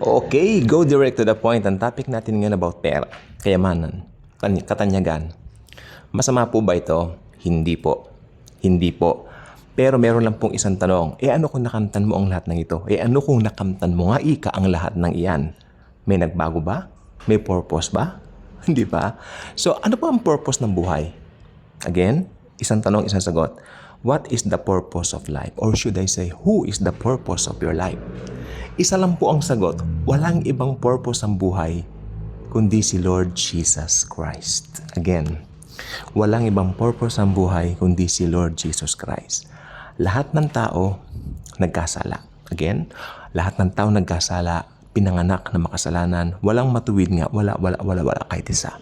Okay, go direct to the point. Ang topic natin ngayon about pera, kayamanan, katanyagan. Masama po ba ito? Hindi po. Hindi po. Pero meron lang pong isang tanong. Ano kung nakamtan mo ang lahat ng ito? Ano kung nakamtan mo nga ang lahat ng iyan? May nagbago ba? May purpose ba? Hindi ba? So, ano po ang purpose ng buhay? Again, isang tanong, isang sagot. What is the purpose of life? Or should I say, who is the purpose of your life? Isa lang po ang sagot. Walang ibang purpose ang buhay kundi si Lord Jesus Christ. Again, walang ibang purpose ang buhay kundi si Lord Jesus Christ. Lahat ng tao nagkasala. Again, lahat ng tao nagkasala, pinanganak na makasalanan, walang matuwid nga, wala kahit isa.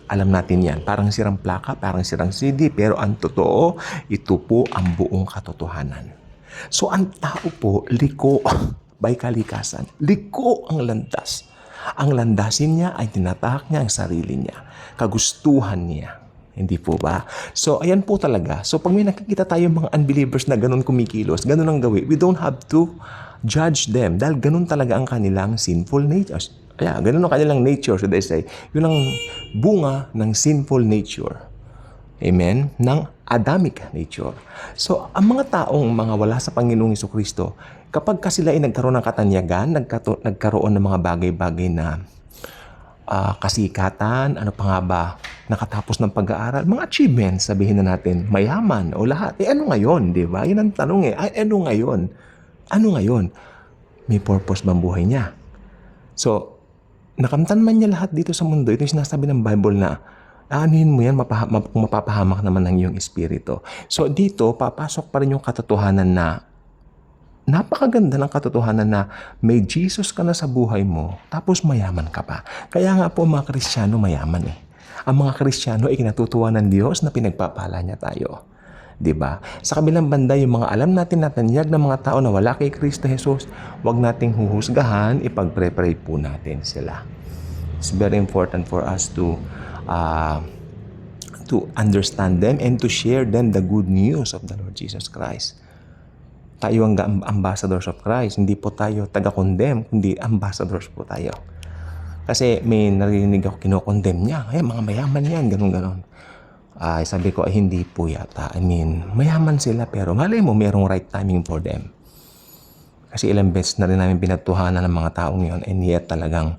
Alam natin yan. Parang sirang plaka, parang sirang CD, pero ang totoo, ito po ang buong katotohanan. So, ang tao po, liko by kalikasan. Liko ang landas. Ang landasin niya ay tinatahak niya ang sarili niya. Kagustuhan niya. Hindi po ba? So, ayan po talaga. So, pag may nakikita tayo mga unbelievers na ganun kumikilos, ganun ang gawin, we don't have to judge them dahil ganun talaga ang kanilang sinful nature. Ganun ang kanilang nature, should I say. Yun ang bunga ng sinful nature. Amen? Ng Adamic nature. So, ang mga taong mga wala sa Panginoong Jesucristo, kapag sila ay nagkaroon ng katanyagan, nagkaroon ng mga bagay-bagay na kasikatan, ano pa nga ba, nakatapos ng pag-aaral, mga achievements, sabihin na natin, mayaman o lahat. Ano ngayon, di ba? Yun ang tanong ano ngayon? Ano ngayon? May purpose bang buhay niya? So, nakamtan man niya lahat dito sa mundo, ito yung sinasabi ng Bible na aanuhin mo yan, kung mapapahamak naman ng iyong espiritu. So dito, papasok pa rin yung katotohanan na napakaganda ng katotohanan na may Jesus ka na sa buhay mo, tapos mayaman ka pa. Kaya nga po mga Kristiyano mayaman eh. Ang mga Kristiyano ay kinatutuwa ng Diyos na pinagpapala niya tayo. Diba? Sa kabilang banda, yung mga alam natin na tanyag ng mga tao na wala kay Kristo Jesus, wag nating huhusgahan, ipag-pray po natin sila. It's very important for us to understand them and to share them the good news of the Lord Jesus Christ. Tayo ang ambassadors of Christ. Hindi po tayo taga-condemn, kundi ambassadors po tayo. Kasi may narinig ako kinokondemn niya. Mga mayaman yan, ganun-ganon. Sabi ko, hindi po yata. Mayaman sila pero malay mo, mayroong right timing for them. Kasi ilang beses na rin namin pinatuhanan ng mga taong yun and yet talagang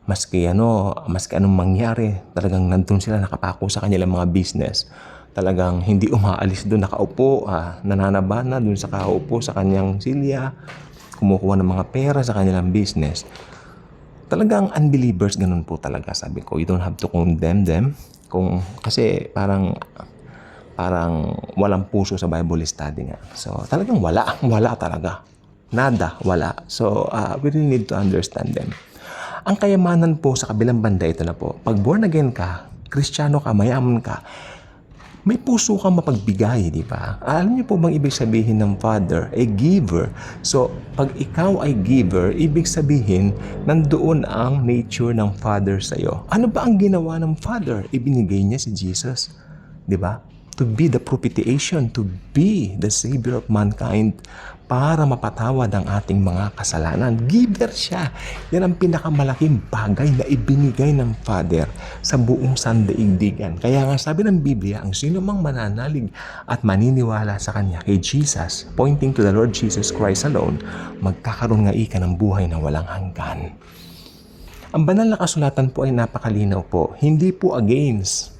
maski anong mangyari, talagang nandun sila nakapako sa kanilang mga business. Talagang hindi umaalis doon, nakaupo, nananabana doon sa kaupo sa kanyang silya, kumukuha ng mga pera sa kanilang business. Talagang unbelievers, ganun po talaga. Sabi ko, you don't have to condemn them. Kasi parang walang puso sa Bible study nga. So talagang wala talaga. Nada, wala. So we really need to understand them. Ang kayamanan po sa kabilang banda ito na po. Pag born again ka, Kristiyano ka, mayaman ka, may puso kang mapagbigay, di ba? Alam niyo po bang ibig sabihin ng Father? A giver. So, pag ikaw ay giver, ibig sabihin, nandoon ang nature ng Father sa iyo. Ano ba ang ginawa ng Father? Ibinigay niya si Jesus. Di ba? To be the propitiation, to be the Savior of mankind para mapatawad ang ating mga kasalanan. Giver siya. Yan ang pinakamalaking bagay na ibinigay ng Father sa buong sandaigdigan. Kaya nga sabi ng Biblia, ang sino mang mananalig at maniniwala sa Kanya, kay Jesus, pointing to the Lord Jesus Christ alone, magkakaroon nga ika ng buhay na walang hanggan. Ang banal na kasulatan po ay napakalinaw po. Hindi po against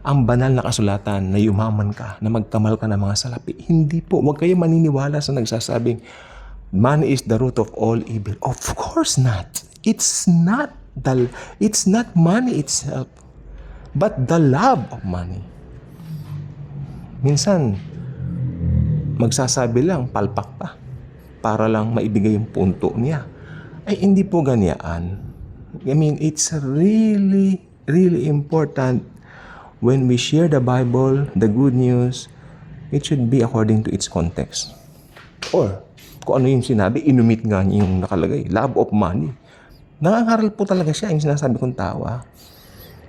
ang banal na kasulatan na yumaman ka, na magkamal ka ng mga salapi. Hindi po. Huwag kayo maniniwala sa nagsasabing, money is the root of all evil. Of course not. It's not money itself, but the love of money. Minsan, magsasabi lang, palpak pa, para lang maibigay yung punto niya. Ay, hindi po ganyan. It's really, really important when we share the Bible, the good news, it should be according to its context. Or, kung ano yung sinabi, inumit nga niya yung nakalagay, love of money. Nangangaral po talaga siya yung sinasabi kong tawa.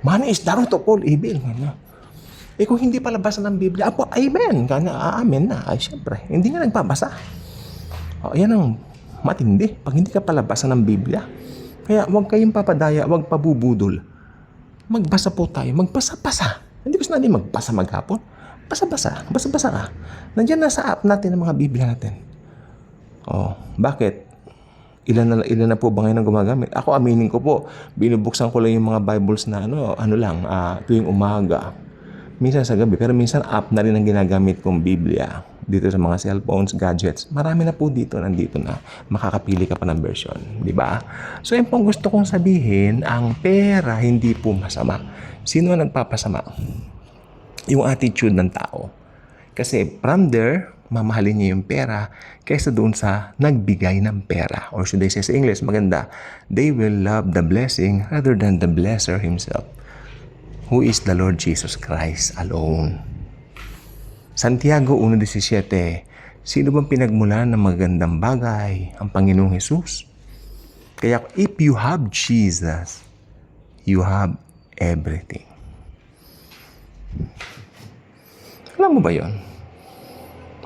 Money is the root of all evil. Kung hindi pala basa ng Biblia, amen. Amen na. Ay, syempre, hindi nga nagbabasa. Yan ang matindi pag hindi ka palabasan ng Biblia. Kaya huwag kayong papadaya, huwag pabubudol. Magbasa po tayo, magbasa-basa. Hindi ko sinabi magbasa maghapon. Basa-basa, basa-basa ka. Nandiyan na sa app natin ang mga Biblia natin. Oh, bakit? Ilan na po ba ngayon ang gumagamit? Ako, aminin ko po, binubuksan ko lang yung mga Bibles na tuwing umaga. Minsan sa gabi, pero minsan app na rin ang ginagamit kong Biblia. Dito sa mga cellphones, gadgets. Marami na po dito, nandito na. Makakapili ka pa ng version, di ba? So, yun pong gusto kong sabihin, ang pera hindi po masama. Sino ang nagpapasama? Yung attitude ng tao. Kasi from there, mamahalin niya yung pera kaysa doon sa nagbigay ng pera. Or should I say sa English, maganda, they will love the blessing rather than the blesser himself, who is the Lord Jesus Christ alone. Santiago 1:17, sino bang pinagmulan ng magandang bagay? Ang Panginoong Jesus. Kaya if you have Jesus, you have everything. Alam mo ba yon?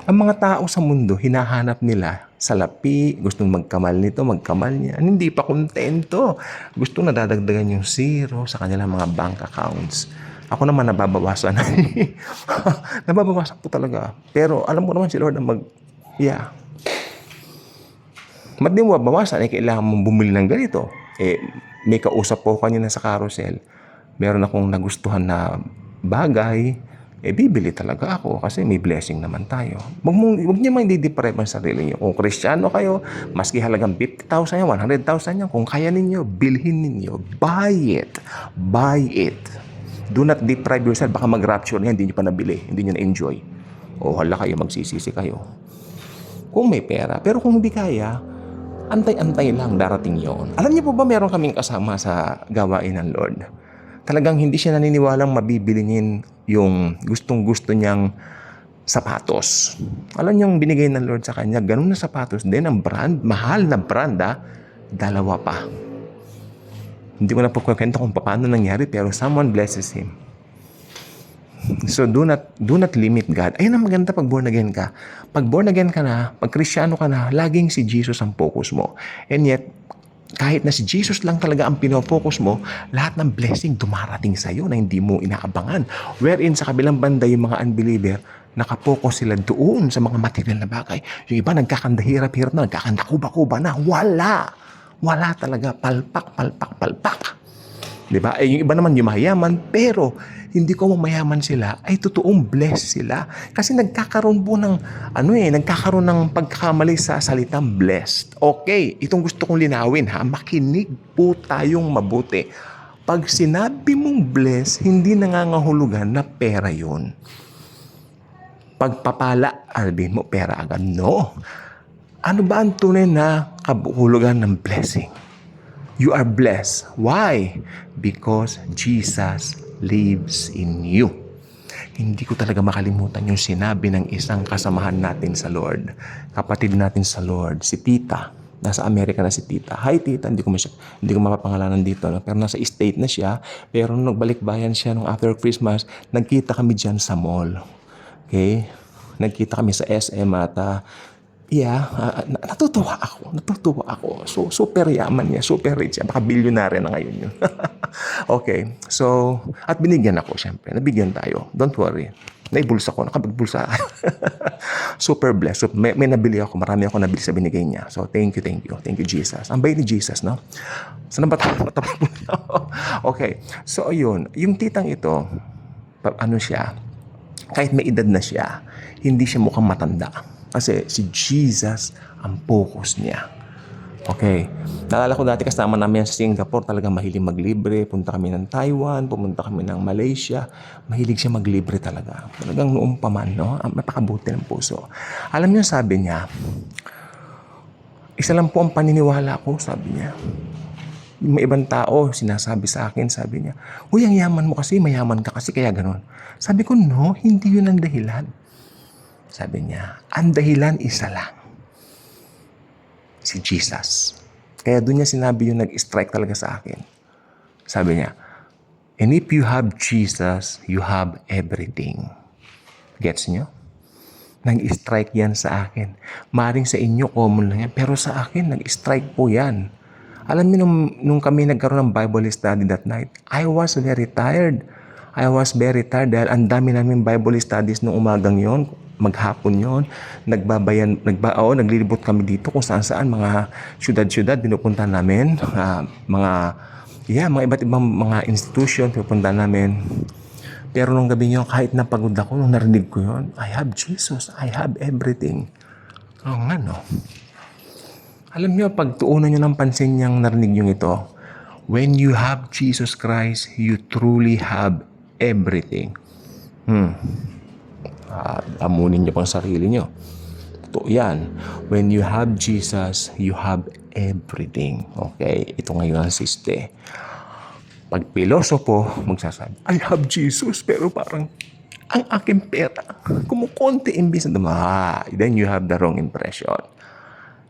Ang mga tao sa mundo, hinahanap nila salapi, gustong magkamal nito, magkamal niya. Hindi pa kontento. Gustong nadadagdagan yung zero sa kanilang mga bank accounts. Ako naman nababawasan. Nababawasan po talaga. Pero alam mo naman si Lord na Ba't di mo babawasan? Kailangan mong bumili ng ganito. May kausap po kanina sa carousel. Meron akong nagustuhan na bagay. Bibili talaga ako kasi may blessing naman tayo. Huwag niyo mang i-deprive ang sarili niyo. Kung Kristiyano kayo, maski halagang 50,000 yan, 100,000 yan, kung kaya ninyo, bilhin ninyo. Buy it. Buy it. Do not deprive yourself. Baka mag-rapture yan, hindi niyo pa nabili, hindi niyo na-enjoy. O hala kayo, magsisisi kayo. Kung may pera. Pero kung hindi kaya, antay-antay lang, darating yon. Alam niyo po ba meron kaming kasama sa gawain ng Lord? Talagang hindi siya naniniwalang mabibilinin yung gustong-gusto niyang sapatos. Alam niyo yung binigay ng Lord sa kanya, ganun na sapatos din, ang brand, mahal na brand, dalawa pa. Hindi ko na po kwento kung paano nangyari, pero someone blesses him. So do not limit God. Ayun ang maganda pag born again ka. Pag born again ka na, pag Kristiyano ka na, laging si Jesus ang focus mo. And yet, kahit na si Jesus lang talaga ang pinofocus mo, lahat ng blessing dumarating sa iyo na hindi mo inaabangan. Wherein sa kabilang banda yung mga unbeliever, nakapokus sila doon sa mga material na bagay. Yung iba nagkakandahirap-hirap na, nagkakandakuba-kuba na. Wala talaga. Palpak. Diba? Yung iba naman yung mayaman, pero hindi ko mayaman sila, ay totoong blessed sila. Kasi nagkakaroon po nagkakaroon ng pagkakamali sa salitang blessed. Okay, itong gusto kong linawin makinig po tayong mabuti. Pag sinabi mong blessed, hindi nangangahulugan na pera yun. Pagpapala, albihin mo pera agad. No. Ano ba ang tunay na kahulugan ng blessing? You are blessed. Why? Because Jesus lives in you. Hindi ko talaga makalimutan yung sinabi ng isang kasamahan natin sa Lord. Kapatid natin sa Lord, si Tita. Nasa Amerika na si Tita. Hi Tita, hindi ko mapapangalanan dito. Pero nasa state na siya. Pero nung nagbalik bayan siya nung after Christmas, nagkita kami dyan sa mall. Okay? Nagkita kami sa SM at natutuwa ako. So, super yaman niya, super rich siya. Baka bilyonarya na ngayon yun. Okay. So, at binigyan ako, syempre. Nabigyan tayo. Don't worry. Naibulsa ko. Nakapagbulsa. Super blessed. So, may nabili ako. Marami ako nabili sa binigay niya. So, thank you. Thank you, Jesus. Ang bait ni Jesus, no? Saan ba tayo? Okay. So, ayun. Yung titang ito, siya, kahit may edad na siya, hindi siya mukhang matanda. Kasi si Jesus ang focus niya. Okay. Naalala ko dati kasama namin sa Singapore, talagang mahilig maglibre. Punta kami ng Taiwan, pumunta kami ng Malaysia. Mahilig siya maglibre talaga. Talagang noong pa man, no? Napakabuti ng puso. Alam niyo, sabi niya, isa lang po ang paniniwala ko, sabi niya. May ibang tao, sinasabi sa akin, sabi niya, "Uy, ang yaman mo kasi, mayaman ka kasi, kaya ganun." Sabi ko, no, hindi yun ang dahilan. Sabi niya, ang dahilan isa lang. Si Jesus. Kaya doon niya sinabi yung nag-strike talaga sa akin. Sabi niya, and if you have Jesus, you have everything. Gets niyo? Nag-strike yan sa akin. Maring sa inyo, common lang yan. Pero sa akin, nag-strike po yan. Alam niyo, nung kami nagkaroon ng Bible study that night, I was very tired. I was very tired dahil ang dami namin Bible studies nung umagang yon, maghapon yon. Naglilibot kami dito kung saan-saan, mga syudad-syudad, pinupunta namin. Mga iba't ibang mga institution, pinupunta namin. Pero nung gabi yun, kahit napagod ako, nung narinig ko yun, I have Jesus, I have everything. Oo nga, no? Alam nyo, pagtuunan nyo ng pansin niyang narinig nyo ito, when you have Jesus Christ, you truly have everything. Amunin nyo pang sarili nyo. Ito yan. When you have Jesus, you have everything. Okay? Ito ngayon ang siste. Pag pilosopo, magsasabi, I have Jesus, pero parang ang aking pera, kumukonti imbis na then you have the wrong impression.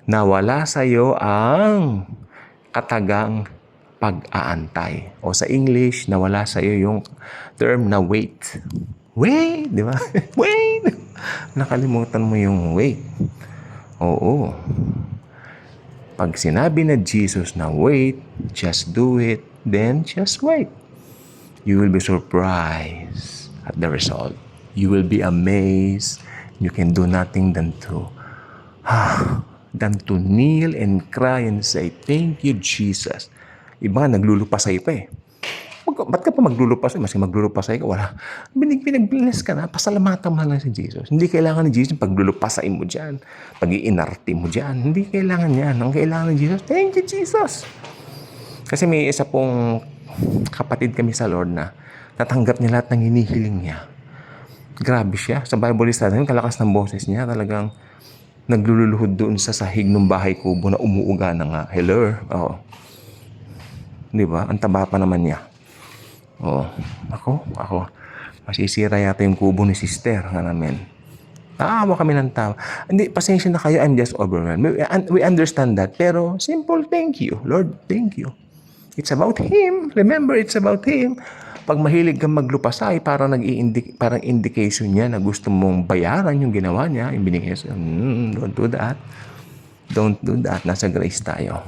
Nawala sa'yo ang katagang pag-aantay. O sa English, nawala sa'yo yung term na wait. Wait, di ba? Wait! Nakalimutan mo yung wait. Oo. Pag sinabi na Jesus na wait, just do it, then just wait. You will be surprised at the result. You will be amazed. You can do nothing than to kneel and cry and say, thank you, Jesus. Iba nga, naglulupasay pa eh. Ba't ka pa maglulupasay? Mas maglulupasay ka, wala. Pinag-bless ka na, pasalamatan mo lang si Jesus. Hindi kailangan ni Jesus paglulupasay mo dyan, pag-iinarte mo dyan. Hindi kailangan yan. Ang kailangan ni Jesus, thank you, Jesus. Kasi may isa pong kapatid kami sa Lord na natanggap niya lahat ng hinihiling niya. Grabe siya. Sa Bible study, yung kalakas ng boses niya, talagang nagluluhod doon sa sahig ng bahay kubo na umuuga na nga. Hello? Oo. Di ba? Ang taba pa naman niya. Oo. Ako. Masisira yata yung kubo ni sister nga namin. Tawa kami ng tawa. Hindi, pasensya na kayo. I'm just overwhelmed. We understand that. Pero, simple thank you. Lord, thank you. It's about Him. Remember, it's about Him. Pag mahilig kang maglupasay, parang parang indication niya na gusto mong bayaran yung ginawa niya, yung binigay sa'yo. Don't do that. Don't do that. Nasa grace tayo.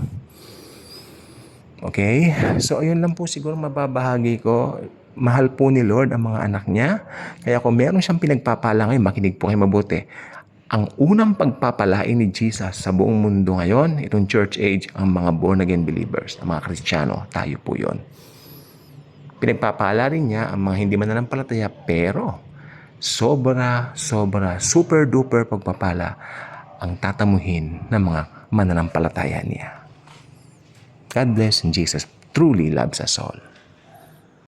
Okay? So, ayun lang po siguro mababahagi ko. Mahal po ni Lord ang mga anak niya. Kaya kung meron siyang pinagpapala ngayon, makinig po kayo mabuti. Ang unang pagpapalain ni Jesus sa buong mundo ngayon, itong church age, ang mga born-again believers, ang mga Kristiyano, tayo po yon. Pinagpapala rin niya ang mga hindi mananampalataya, pero super duper pagpapala ang tatamuhin ng mga mananampalataya niya. God bless, and Jesus truly loves us all.